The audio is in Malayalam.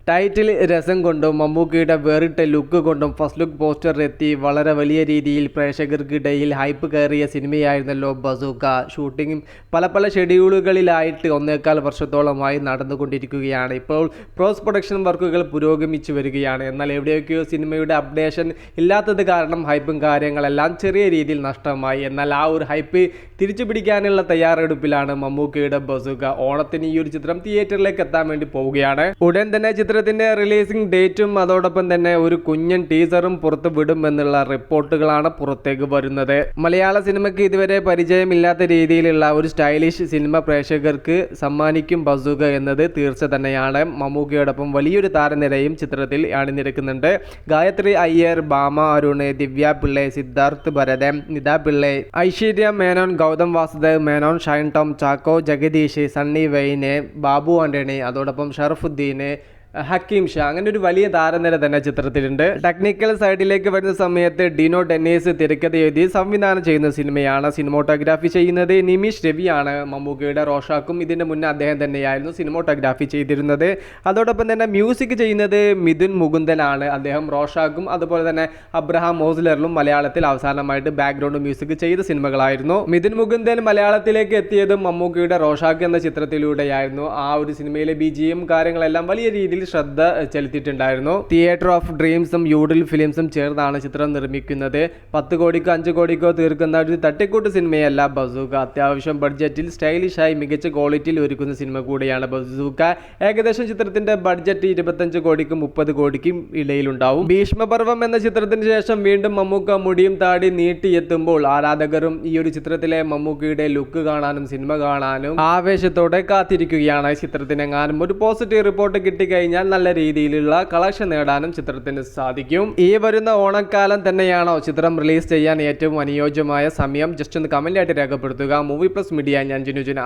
ടൈറ്റിൽ രസം കൊണ്ടും മമ്മൂക്കയുടെ വേറിട്ട ലുക്ക് കൊണ്ടും ഫസ്റ്റ് ലുക്ക് പോസ്റ്റർ എത്തി വളരെ വലിയ രീതിയിൽ പ്രേക്ഷകർക്കിടയിൽ ഹൈപ്പ് കയറിയ സിനിമയായിരുന്നല്ലോ ബസൂക്ക. ഷൂട്ടിംഗ് പല ഷെഡ്യൂളുകളിലായിട്ട് 1.25 വർഷത്തോളമായി നടന്നുകൊണ്ടിരിക്കുകയാണ്. ഇപ്പോൾ പോസ്റ്റ് പ്രൊഡക്ഷൻ വർക്കുകൾ പുരോഗമിച്ചു വരികയാണ്. എന്നാൽ എവിടെയൊക്കെയോ സിനിമയുടെ അപ്ഡേഷൻ ഇല്ലാത്തത് കാരണം ഹൈപ്പും കാര്യങ്ങളെല്ലാം ചെറിയ രീതിയിൽ നഷ്ടമായി. എന്നാൽ ആ ഒരു ഹൈപ്പ് തിരിച്ചു പിടിക്കാനുള്ള തയ്യാറെടുപ്പിലാണ് മമ്മൂക്കയുടെ ബസൂക്ക. ഓണത്തിന് ഈ ഒരു ചിത്രം തിയേറ്ററിലേക്ക് എത്താൻ വേണ്ടി പോവുകയാണ്. ഉടൻ തന്നെ ചിത്രത്തിന്റെ റിലീസിംഗ് ഡേറ്റും അതോടൊപ്പം തന്നെ ഒരു കുഞ്ഞൻ ടീസറും പുറത്തു വിടുമെന്നുള്ള റിപ്പോർട്ടുകളാണ് പുറത്തേക്ക് വരുന്നത്. മലയാള സിനിമയ്ക്ക് ഇതുവരെ പരിചയമില്ലാത്ത രീതിയിലുള്ള ഒരു സ്റ്റൈലിഷ് സിനിമ പ്രേക്ഷകർക്ക് സമ്മാനിക്കും ബസൂക്ക എന്നത് തീർച്ച തന്നെയാണ്. മമ്മൂക്കയോടൊപ്പം വലിയൊരു താരനിരയും ചിത്രത്തിൽ അണിനിരക്കുന്നുണ്ട്. ഗായത്രി അയ്യർ, ഭാമ അരുൺ, ദിവ്യ പിള്ളை, സിദ്ധാർത്ഥ് ഭരതൻ, നിത പിള്ളை, ഐശ്വര്യ മേനോൻ, ഗൗതം വാസുദേവ് മേനോൻ, ഷൈൻ ടോം ചാക്കോ, ജഗദീഷ്, സണ്ണി വെയിന്, ബാബു ആന്റണി, അതോടൊപ്പം ഷറഫുദ്ദീൻ, ഹക്കീം ഷാ, അങ്ങനെ ഒരു വലിയ താരനിര തന്നെ ചിത്രത്തിലുണ്ട്. ടെക്നിക്കൽ സൈഡിലേക്ക് വരുന്ന സമയത്ത് ഡിനോ ഡെന്നീസ് തിരക്കഥ എഴുതി സംവിധാനം ചെയ്യുന്ന സിനിമയാണ്. സിനിമോട്ടോഗ്രാഫി ചെയ്യുന്നത് നിമിഷ് രവിയാണ്. മമ്മൂക്കയുടെ റോഷാക്കും ഇതിന്റെ മുന്നേ അദ്ദേഹം തന്നെയായിരുന്നു സിനിമോട്ടോഗ്രാഫി ചെയ്തിരുന്നത്. അതോടൊപ്പം തന്നെ മ്യൂസിക് ചെയ്യുന്നത് മിഥുൻ മുകുന്ദനാണ്. അദ്ദേഹം റോഷാക്കും അതുപോലെ തന്നെ അബ്രഹാം മോസ്ലറിലും മലയാളത്തിൽ അവസാനമായിട്ട് ബാക്ക്ഗ്രൗണ്ട് മ്യൂസിക് ചെയ്ത സിനിമകളായിരുന്നു. മിഥുൻ മുകുന്ദൻ മലയാളത്തിലേക്ക് എത്തിയതും മമ്മൂക്കയുടെ റോഷാക്ക് എന്ന ചിത്രത്തിലൂടെയായിരുന്നു. ആ ഒരു സിനിമയിലെ BGM കാര്യങ്ങളെല്ലാം വലിയ രീതിയിൽ ശ്രദ്ധ ചെലുത്തിയിട്ടുണ്ടായിരുന്നു. തിയേറ്റർ ഓഫ് ഡ്രീംസും യൂഡിൽ ഫിലിംസും ചേർന്നാണ് ചിത്രം നിർമ്മിക്കുന്നത്. 10 കോടിക്കോ 5 കോടിക്കോ തീർക്കുന്ന ഒരു തട്ടിക്കൂട്ട് സിനിമയല്ല ബസൂക്ക. അത്യാവശ്യം ബഡ്ജറ്റിൽ സ്റ്റൈലിഷായി മികച്ച ക്വാളിറ്റിയിൽ ഒരുക്കുന്ന സിനിമ കൂടിയാണ് ബസൂക്ക. ഏകദേശം ചിത്രത്തിന്റെ ബഡ്ജറ്റ് 25 കോടിക്കും 30 കോടിക്കും ഇടയിലുണ്ടാവും. ഭീഷ്മപർവം എന്ന ചിത്രത്തിന് ശേഷം വീണ്ടും മമ്മൂക്ക മുടിയും താടി നീട്ടിയെത്തുമ്പോൾ ആരാധകരും ഈ ഒരു ചിത്രത്തിലെ മമ്മൂക്കയുടെ ലുക്ക് കാണാനും സിനിമ കാണാനും ആവേശത്തോടെ കാത്തിരിക്കുകയാണ്. ചിത്രത്തിനെങ്ങാനും ഒരു പോസിറ്റീവ് റിപ്പോർട്ട് കിട്ടിക്കഴിഞ്ഞാൽ നല്ല രീതിയിലുള്ള കളക്ഷൻ നേടാനും ചിത്രത്തിന് സാധിക്കും. ഈ വരുന്ന ഓണക്കാലം തന്നെയാണോ ചിത്രം റിലീസ് ചെയ്യാൻ ഏറ്റവും അനുയോജ്യമായ സമയം? ജസ്റ്റ് ഒന്ന് കമന്റ് ആയിട്ട് രേഖപ്പെടുത്തുക. മൂവി പ്ലസ് മീഡിയ, ഞാൻ ജിനുജന.